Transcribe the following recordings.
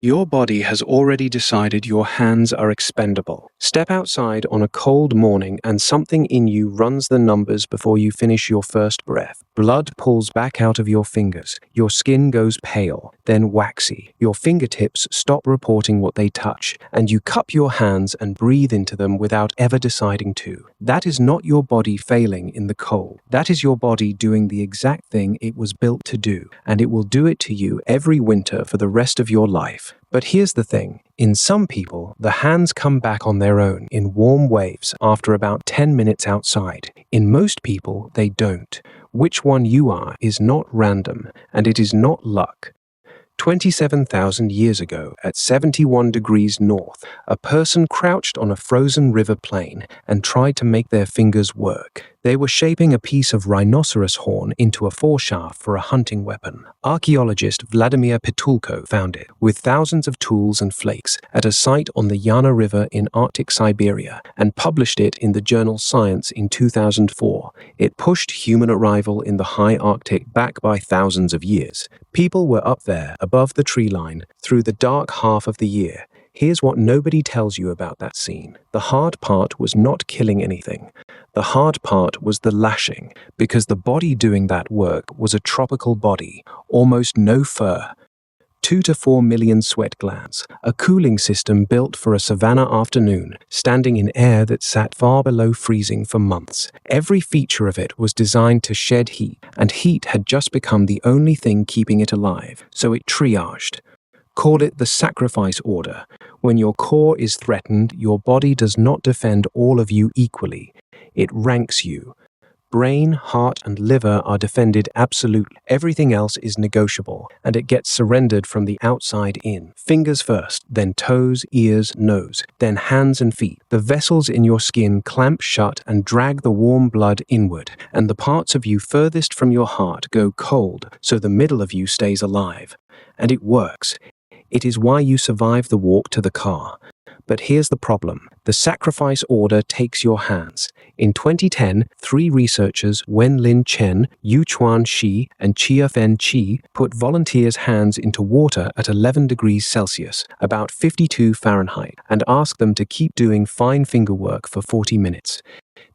Your body has already decided your hands are expendable. Step outside on a cold morning and something in you runs the numbers before you finish your first breath. Blood pulls back out of your fingers. Your skin goes pale, then waxy. Your fingertips stop reporting what they touch, and you cup your hands and breathe into them without ever deciding to. That is not your body failing in the cold. That is your body doing the exact thing it was built to do, and it will do it to you every winter for the rest of your life. But here's the thing. In some people, the hands come back on their own in warm waves after about 10 minutes outside. In most people, they don't. Which one you are is not random, and it is not luck. 27,000 years ago, at 71 degrees north, a person crouched on a frozen river plain and tried to make their fingers work. They were shaping a piece of rhinoceros horn into a foreshaft for a hunting weapon. Archaeologist Vladimir Petulko found it, with thousands of tools and flakes, at a site on the Yana River in Arctic Siberia, and published it in the journal Science in 2004. It pushed human arrival in the high Arctic back by thousands of years. People were up there, above the tree line, through the dark half of the year. Here's what nobody tells you about that scene. The hard part was not killing anything. The hard part was the lashing, because the body doing that work was a tropical body, almost no fur. 2 to 4 million sweat glands, a cooling system built for a savanna afternoon, standing in air that sat far below freezing for months. Every feature of it was designed to shed heat, and heat had just become the only thing keeping it alive, so it triaged. Call it the sacrifice order. When your core is threatened, your body does not defend all of you equally. It ranks you. Brain, heart, and liver are defended absolutely. Everything else is negotiable, and it gets surrendered from the outside in. Fingers first, then toes, ears, nose, then hands and feet. The vessels in your skin clamp shut and drag the warm blood inward, and the parts of you furthest from your heart go cold, so the middle of you stays alive. And it works. It is why you survive the walk to the car. But here's the problem. The sacrifice order takes your hands. In 2010, 3 researchers, Wen-Lin Chen, Yu-Chuan Shi, and Chia-Fen Chi, put volunteers' hands into water at 11 degrees Celsius, about 52 Fahrenheit, and asked them to keep doing fine finger work for 40 minutes.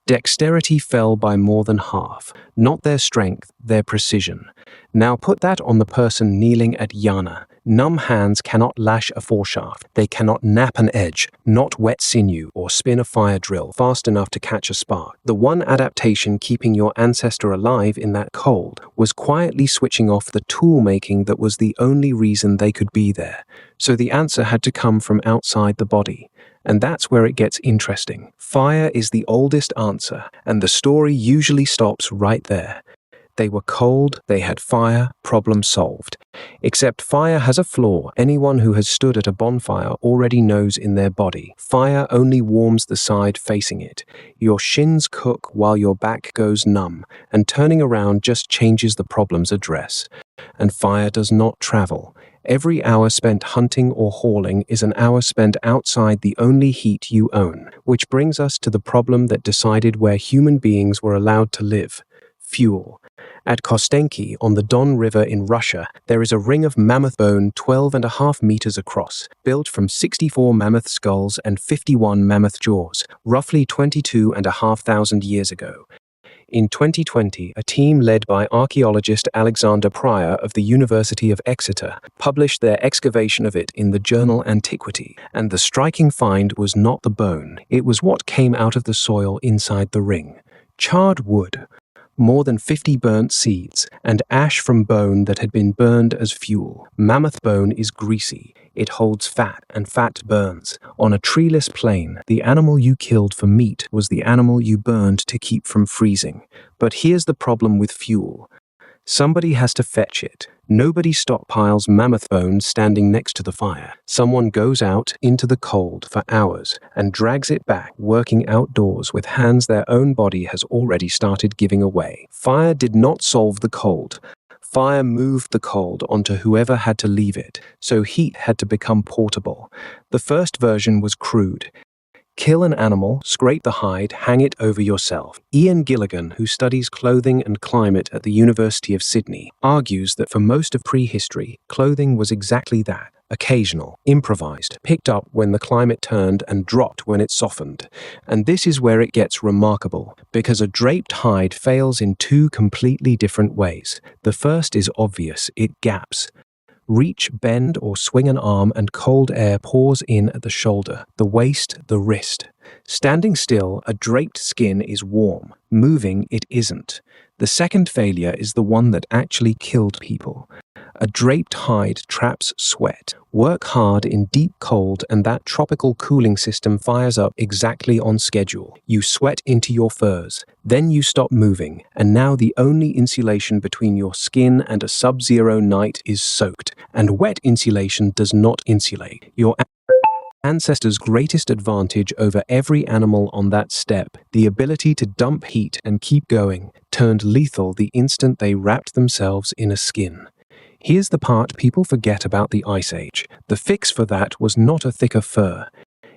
Dexterity fell by more than half. Not their strength, their precision. Now put that on the person kneeling at Yana. Numb hands cannot lash a foreshaft. They cannot nap an edge, not wet sinew or spin a fire drill fast enough to catch a spark. The one adaptation keeping your ancestor alive in that cold was quietly switching off the tool making that was the only reason they could be there. So the answer had to come from outside the body. And that's where it gets interesting. Fire is the oldest answer, and the story usually stops right there. They were cold, they had fire, problem solved. Except fire has a flaw anyone who has stood at a bonfire already knows in their body. Fire only warms the side facing it. Your shins cook while your back goes numb, and turning around just changes the problem's address. And fire does not travel. Every hour spent hunting or hauling is an hour spent outside the only heat you own, which brings us to the problem that decided where human beings were allowed to live. Fuel. At Kostenki, on the Don River in Russia, there is a ring of mammoth bone 12.5 meters across, built from 64 mammoth skulls and 51 mammoth jaws, roughly 22,500 years ago. In 2020, a team led by archaeologist Alexander Pryor of the University of Exeter published their excavation of it in the journal Antiquity, and the striking find was not the bone, it was what came out of the soil inside the ring. Charred wood. More than 50 burnt seeds, and ash from bone that had been burned as fuel. Mammoth bone is greasy. It holds fat, and fat burns. On a treeless plain, the animal you killed for meat was the animal you burned to keep from freezing. But here's the problem with fuel. Somebody has to fetch it. Nobody stockpiles mammoth bones standing next to the fire. Someone goes out into the cold for hours and drags it back, working outdoors with hands their own body has already started giving away. Fire did not solve the cold. Fire moved the cold onto whoever had to leave it, so heat had to become portable. The first version was crude. Kill an animal, scrape the hide, hang it over yourself. Ian Gilligan, who studies clothing and climate at the University of Sydney, argues that for most of prehistory, clothing was exactly that, occasional, improvised, picked up when the climate turned and dropped when it softened. And this is where it gets remarkable, because a draped hide fails in two completely different ways. The first is obvious, it gaps. Reach, bend, or swing an arm and cold air pours in at the shoulder, the waist, the wrist. Standing still, a draped skin is warm. Moving, it isn't. The second failure is the one that actually killed people. A draped hide traps sweat. Work hard in deep cold and that tropical cooling system fires up exactly on schedule. You sweat into your furs. Then you stop moving, and now the only insulation between your skin and a sub-zero night is soaked. And wet insulation does not insulate. Your ancestors' greatest advantage over every animal on that steppe, the ability to dump heat and keep going, turned lethal the instant they wrapped themselves in a skin. Here's the part people forget about the Ice Age. The fix for that was not a thicker fur.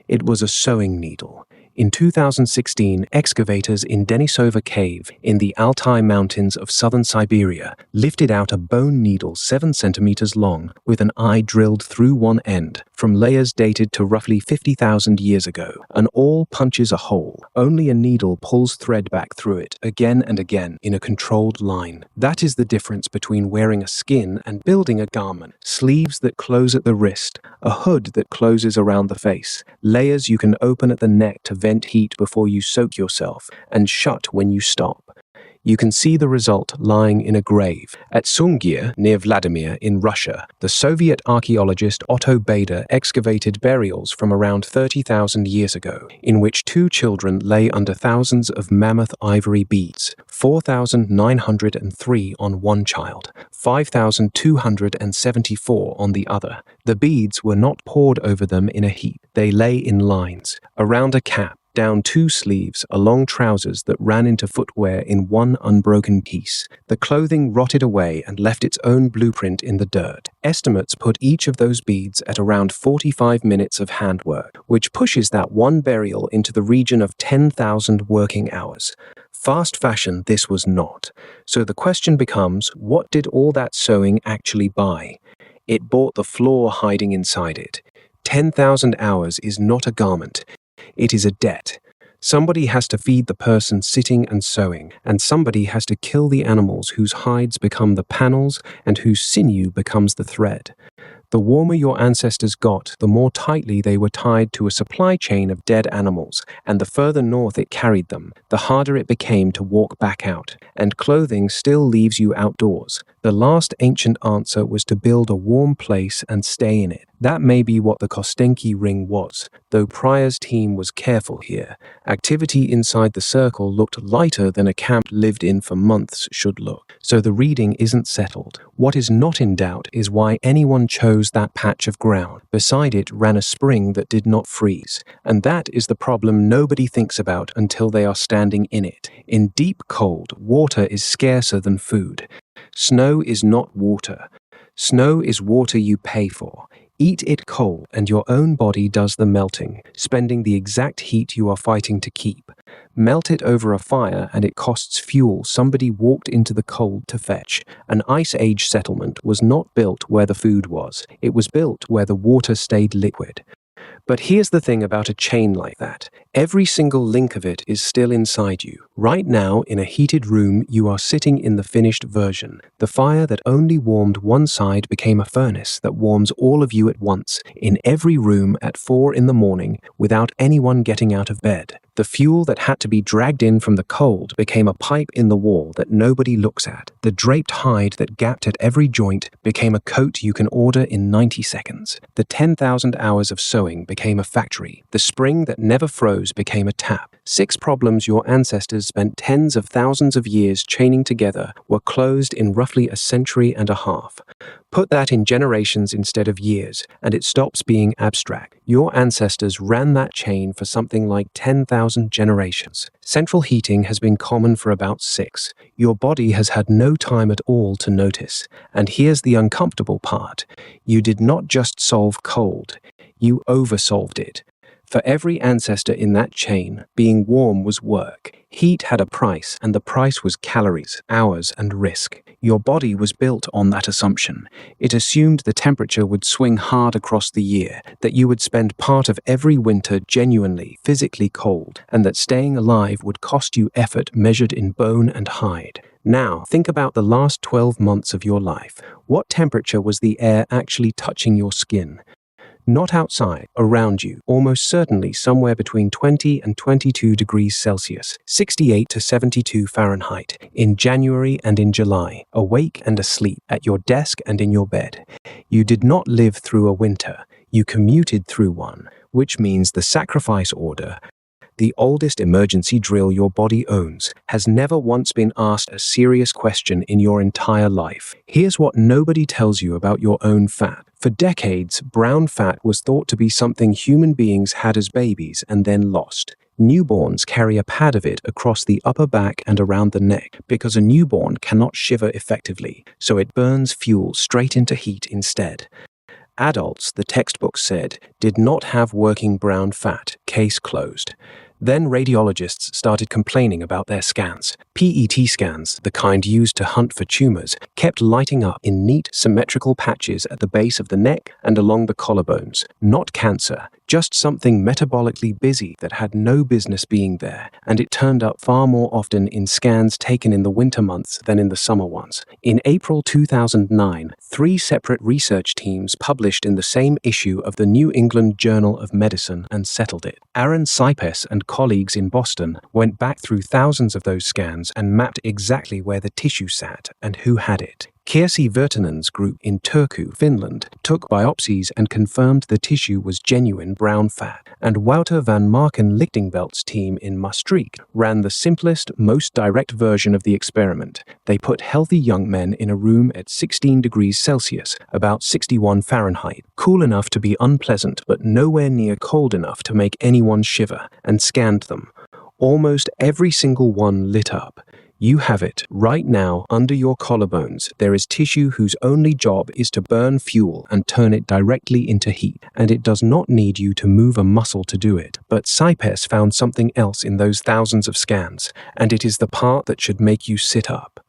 It was a sewing needle. In 2016, excavators in Denisova Cave in the Altai Mountains of southern Siberia lifted out a bone needle 7 centimeters long with an eye drilled through one end from layers dated to roughly 50,000 years ago. An awl punches a hole. Only a needle pulls thread back through it again and again in a controlled line. That is the difference between wearing a skin and building a garment. Sleeves that close at the wrist, a hood that closes around the face, layers you can open at the neck to vent heat before you soak yourself, and shut when you stop. You can see the result lying in a grave. At Sungir, near Vladimir, in Russia, the Soviet archaeologist Otto Bader excavated burials from around 30,000 years ago, in which 2 children lay under thousands of mammoth ivory beads, 4,903 on one child, 5,274 on the other. The beads were not poured over them in a heap. They lay in lines, around a cap, down 2 sleeves, along trousers that ran into footwear in one unbroken piece. The clothing rotted away and left its own blueprint in the dirt. Estimates put each of those beads at around 45 minutes of handwork, which pushes that one burial into the region of 10,000 working hours. Fast fashion this was not. So the question becomes, what did all that sewing actually buy? It bought the floor hiding inside it. 10,000 hours is not a garment. It is a debt. Somebody has to feed the person sitting and sewing, and somebody has to kill the animals whose hides become the panels and whose sinew becomes the thread. The warmer your ancestors got, the more tightly they were tied to a supply chain of dead animals, and the further north it carried them, the harder it became to walk back out. And clothing still leaves you outdoors. The last ancient answer was to build a warm place and stay in it. That may be what the Kostenki ring was, though Pryor's team was careful here. Activity inside the circle looked lighter than a camp lived in for months should look. So the reading isn't settled. What is not in doubt is why anyone chose that patch of ground. Beside it ran a spring that did not freeze. And that is the problem nobody thinks about until they are standing in it. In deep cold, water is scarcer than food. Snow is not water. Snow is water you pay for. Eat it cold, and your own body does the melting, spending the exact heat you are fighting to keep. Melt it over a fire, and it costs fuel somebody walked into the cold to fetch. An Ice Age settlement was not built where the food was. It was built where the water stayed liquid. But here's the thing about a chain like that. Every single link of it is still inside you. Right now, in a heated room, you are sitting in the finished version. The fire that only warmed one side became a furnace that warms all of you at once, in every room at 4 in the morning, without anyone getting out of bed. The fuel that had to be dragged in from the cold became a pipe in the wall that nobody looks at. The draped hide that gapped at every joint became a coat you can order in 90 seconds. The 10,000 hours of sewing became a factory. The spring that never froze became a tap. 6 problems your ancestors spent tens of thousands of years chaining together were closed in roughly a century and a half. Put that in generations instead of years, and it stops being abstract. Your ancestors ran that chain for something like 10,000 generations. Central heating has been common for about 6. Your body has had no time at all to notice. And here's the uncomfortable part. You did not just solve cold. You oversolved it. For every ancestor in that chain, being warm was work. Heat had a price, and the price was calories, hours, and risk. Your body was built on that assumption. It assumed the temperature would swing hard across the year, that you would spend part of every winter genuinely, physically cold, and that staying alive would cost you effort measured in bone and hide. Now, think about the last 12 months of your life. What temperature was the air actually touching your skin? Not outside, around you, almost certainly somewhere between 20 and 22 degrees Celsius, 68 to 72 Fahrenheit, in January and in July, awake and asleep, at your desk and in your bed. You did not live through a winter, you commuted through one, which means the sacrifice order, the oldest emergency drill your body owns, has never once been asked a serious question in your entire life. Here's what nobody tells you about your own fat. For decades, brown fat was thought to be something human beings had as babies and then lost. Newborns carry a pad of it across the upper back and around the neck because a newborn cannot shiver effectively, so it burns fuel straight into heat instead. Adults, the textbook said, did not have working brown fat, case closed. Then radiologists started complaining about their scans. PET scans, the kind used to hunt for tumors, kept lighting up in neat, symmetrical patches at the base of the neck and along the collarbones. Not cancer, just something metabolically busy that had no business being there, and it turned up far more often in scans taken in the winter months than in the summer ones. In April 2009, 3 separate research teams published in the same issue of the New England Journal of Medicine and settled it. Aaron Cypes and colleagues in Boston went back through thousands of those scans and mapped exactly where the tissue sat and who had it. Kirsi Virtanen's group in Turku, Finland, took biopsies and confirmed the tissue was genuine brown fat, and Wouter van Marken Lichtenbelt's team in Maastricht ran the simplest, most direct version of the experiment. They put healthy young men in a room at 16 degrees Celsius, about 61 Fahrenheit, cool enough to be unpleasant but nowhere near cold enough to make anyone shiver, and scanned them. Almost every single one lit up. You have it, right now, under your collarbones. There is tissue whose only job is to burn fuel and turn it directly into heat, and it does not need you to move a muscle to do it. But Cypes found something else in those thousands of scans, and it is the part that should make you sit up.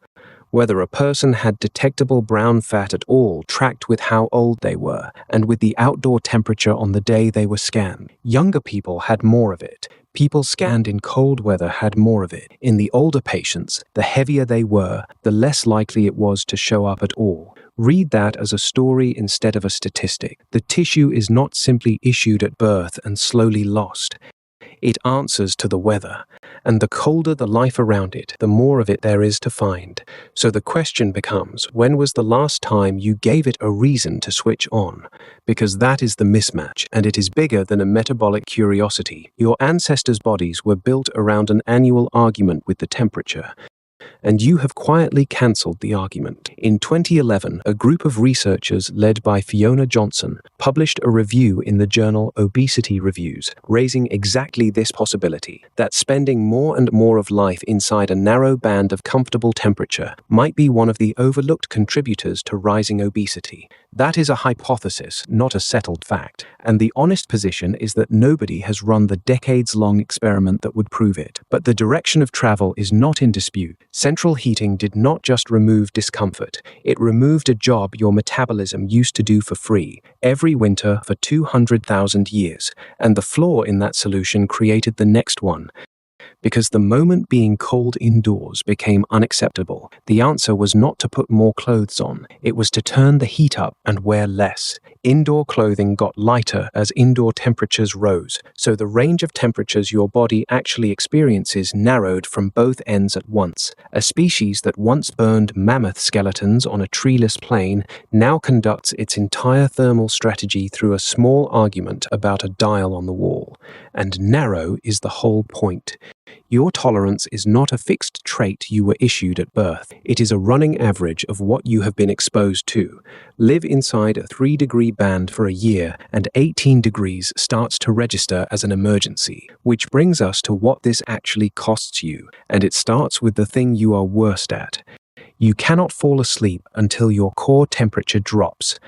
Whether a person had detectable brown fat at all tracked with how old they were, and with the outdoor temperature on the day they were scanned. Younger people had more of it. People scanned in cold weather had more of it. In the older patients, the heavier they were, the less likely it was to show up at all. Read that as a story instead of a statistic. The tissue is not simply issued at birth and slowly lost. It answers to the weather, and the colder the life around it, the more of it there is to find. So the question becomes, when was the last time you gave it a reason to switch on? Because that is the mismatch, and it is bigger than a metabolic curiosity. Your ancestors' bodies were built around an annual argument with the temperature, and you have quietly cancelled the argument. In 2011, a group of researchers led by Fiona Johnson published a review in the journal Obesity Reviews, raising exactly this possibility, that spending more and more of life inside a narrow band of comfortable temperature might be one of the overlooked contributors to rising obesity. That is a hypothesis, not a settled fact, and the honest position is that nobody has run the decades-long experiment that would prove it. But the direction of travel is not in dispute. Central heating did not just remove discomfort, it removed a job your metabolism used to do for free, every winter for 200,000 years, and the flaw in that solution created the next one. Because the moment being cold indoors became unacceptable, the answer was not to put more clothes on, it was to turn the heat up and wear less. Indoor clothing got lighter as indoor temperatures rose, so the range of temperatures your body actually experiences narrowed from both ends at once. A species that once burned mammoth skeletons on a treeless plain now conducts its entire thermal strategy through a small argument about a dial on the wall. And narrow is the whole point. Your tolerance is not a fixed trait you were issued at birth. It is a running average of what you have been exposed to. Live inside a 3-degree band for a year, and 18 degrees starts to register as an emergency. Which brings us to what this actually costs you, and it starts with the thing you are worst at. You cannot fall asleep until your core temperature drops.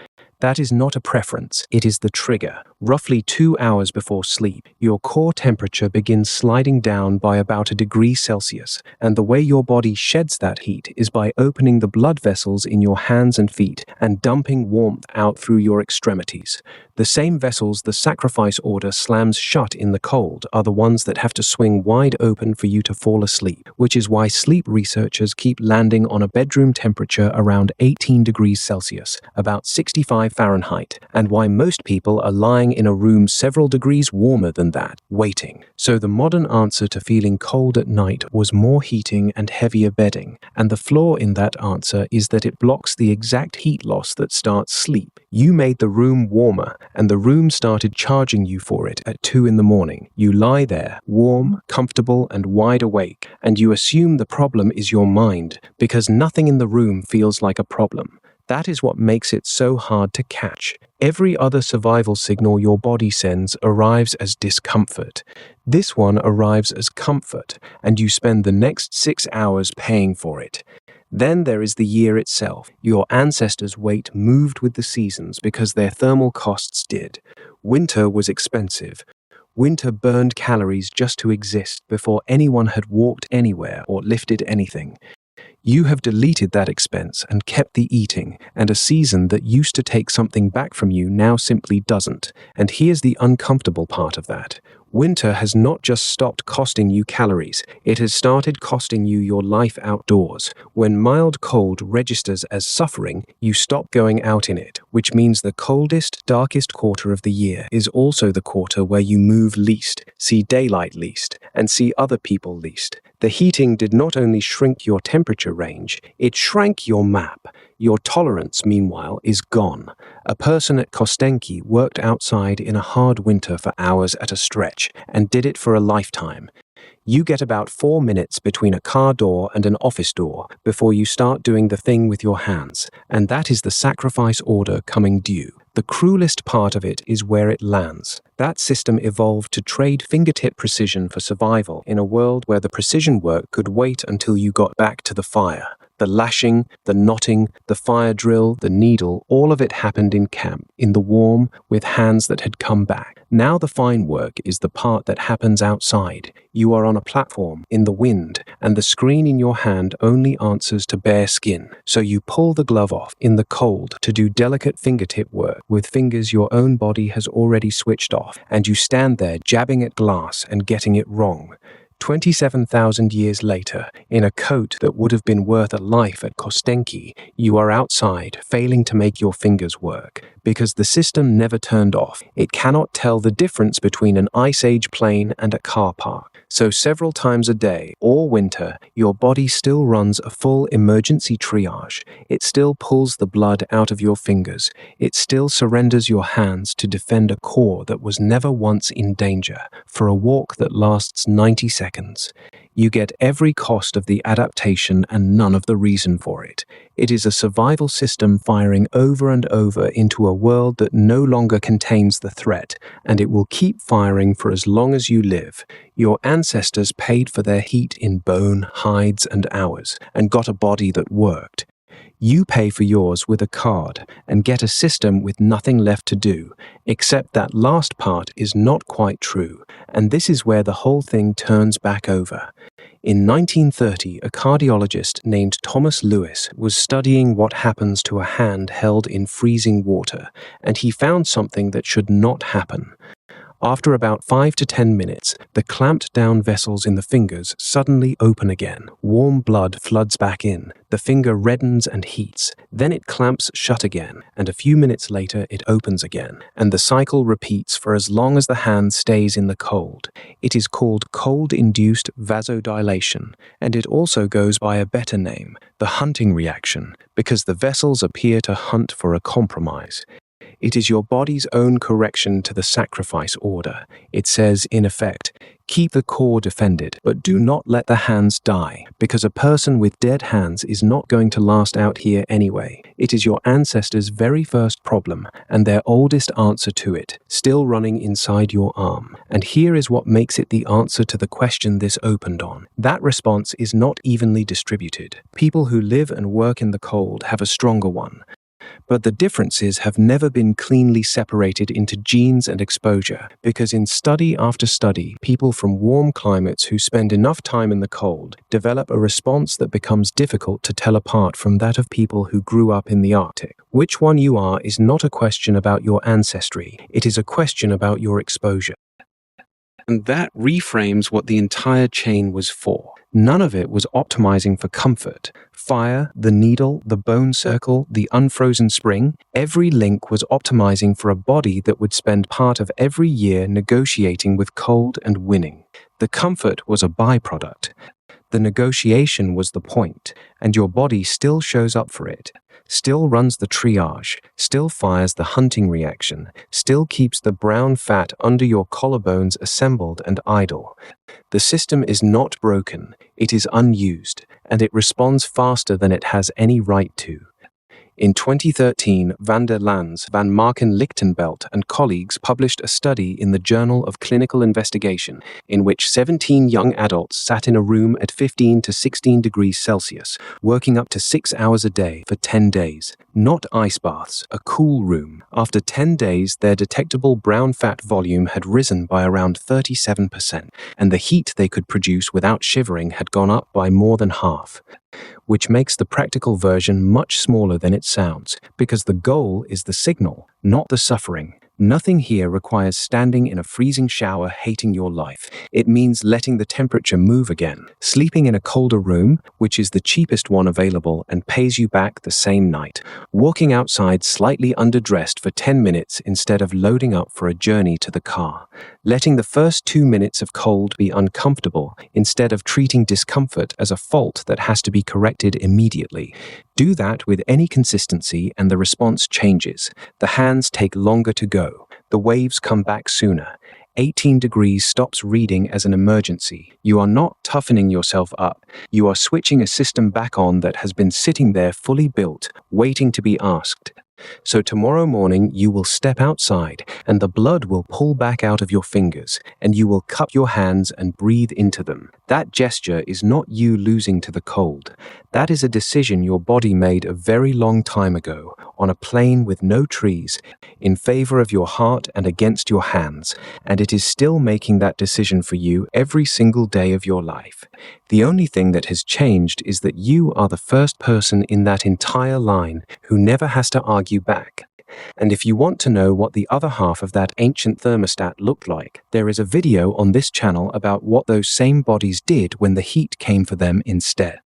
That is not a preference, it is the trigger. Roughly 2 hours before sleep, your core temperature begins sliding down by about 1°C, and the way your body sheds that heat is by opening the blood vessels in your hands and feet and dumping warmth out through your extremities. The same vessels the sacrifice order slams shut in the cold are the ones that have to swing wide open for you to fall asleep, which is why sleep researchers keep landing on a bedroom temperature around 18°C, about 65 Fahrenheit, and why most people are lying in a room several degrees warmer than that, waiting. So the modern answer to feeling cold at night was more heating and heavier bedding, and the flaw in that answer is that it blocks the exact heat loss that starts sleep. You made the room warmer, and the room started charging you for it at 2 in the morning. You lie there, warm, comfortable, and wide awake, and you assume the problem is your mind, because nothing in the room feels like a problem. That is what makes it so hard to catch. Every other survival signal your body sends arrives as discomfort. This one arrives as comfort, and you spend the next 6 hours paying for it. Then there is the year itself. Your ancestors' weight moved with the seasons because their thermal costs did. Winter was expensive. Winter burned calories just to exist before anyone had walked anywhere or lifted anything. You have deleted that expense and kept the eating, and a season that used to take something back from you now simply doesn't. And here's the uncomfortable part of that. Winter has not just stopped costing you calories, it has started costing you your life outdoors. When mild cold registers as suffering, you stop going out in it, which means the coldest, darkest quarter of the year is also the quarter where you move least, see daylight least, and see other people least. The heating did not only shrink your temperature range, it shrank your map. Your tolerance, meanwhile, is gone. A person at Kostenki worked outside in a hard winter for hours at a stretch and did it for a lifetime. You get about 4 minutes between a car door and an office door before you start doing the thing with your hands, and that is the sacrifice order coming due. The cruelest part of it is where it lands. That system evolved to trade fingertip precision for survival in a world where the precision work could wait until you got back to the fire. The lashing, the knotting, the fire drill, the needle, all of it happened in camp, in the warm, with hands that had come back. Now the fine work is the part that happens outside. You are on a platform, in the wind, and the screen in your hand only answers to bare skin. So you pull the glove off, in the cold, to do delicate fingertip work with fingers your own body has already switched off, and you stand there jabbing at glass and getting it wrong. 27,000 years later, in a coat that would have been worth a life at Kostenki, you are outside, failing to make your fingers work. Because the system never turned off, it cannot tell the difference between an Ice Age plane and a car park. So several times a day, all winter, your body still runs a full emergency triage. It still pulls the blood out of your fingers. It still surrenders your hands to defend a core that was never once in danger, for a walk that lasts 90 seconds. You get every cost of the adaptation and none of the reason for it. It is a survival system firing over and over into a world that no longer contains the threat, and it will keep firing for as long as you live. Your ancestors paid for their heat in bone, hides, and hours, and got a body that worked. You pay for yours with a card and get a system with nothing left to do, except that last part is not quite true, and this is where the whole thing turns back over. In 1930, a cardiologist named Thomas Lewis was studying what happens to a hand held in freezing water, and he found something that should not happen. After about 5 to 10 minutes, the clamped down vessels in the fingers suddenly open again. Warm blood floods back in. The finger reddens and heats. Then it clamps shut again, and a few minutes later it opens again. And the cycle repeats for as long as the hand stays in the cold. It is called cold-induced vasodilation, and it also goes by a better name, the hunting reaction, because the vessels appear to hunt for a compromise. It is your body's own correction to the sacrifice order. It says, in effect, keep the core defended, but do not let the hands die, because a person with dead hands is not going to last out here anyway. It is your ancestors' very first problem, and their oldest answer to it, still running inside your arm. And here is what makes it the answer to the question this opened on. That response is not evenly distributed. People who live and work in the cold have a stronger one. But the differences have never been cleanly separated into genes and exposure, because in study after study, people from warm climates who spend enough time in the cold develop a response that becomes difficult to tell apart from that of people who grew up in the Arctic. Which one you are is not a question about your ancestry, it is a question about your exposure. And that reframes what the entire chain was for. None of it was optimizing for comfort. Fire, the needle, the bone circle, the unfrozen spring, every link was optimizing for a body that would spend part of every year negotiating with cold and winning. The comfort was a byproduct. The negotiation was the point, and your body still shows up for it, still runs the triage, still fires the hunting reaction, still keeps the brown fat under your collarbones assembled and idle. The system is not broken, it is unused, and it responds faster than it has any right to. In 2013, van der Lans, van Marken-Lichtenbelt and colleagues published a study in the Journal of Clinical Investigation in which 17 young adults sat in a room at 15 to 16 degrees Celsius, working up to 6 hours a day for 10 days. Not ice baths, a cool room. After 10 days, their detectable brown fat volume had risen by around 37%, and the heat they could produce without shivering had gone up by more than half, which makes the practical version much smaller than it sounds, because the goal is the signal, not the suffering. Nothing here requires standing in a freezing shower hating your life. It means letting the temperature move again, sleeping in a colder room, which is the cheapest one available and pays you back the same night, walking outside slightly underdressed for 10 minutes instead of loading up for a journey to the car, letting the first 2 minutes of cold be uncomfortable instead of treating discomfort as a fault that has to be corrected immediately. Do that with any consistency and the response changes. The hands take longer to go. The waves come back sooner. 18 degrees stops reading as an emergency. You are not toughening yourself up. You are switching a system back on that has been sitting there fully built, waiting to be asked. So tomorrow morning you will step outside and the blood will pull back out of your fingers and you will cup your hands and breathe into them. That gesture is not you losing to the cold. That is a decision your body made a very long time ago on a plain with no trees in favor of your heart and against your hands, and it is still making that decision for you every single day of your life. The only thing that has changed is that you are the first person in that entire line who never has to argue back. And if you want to know what the other half of that ancient thermostat looked like, there is a video on this channel about what those same bodies did when the heat came for them instead.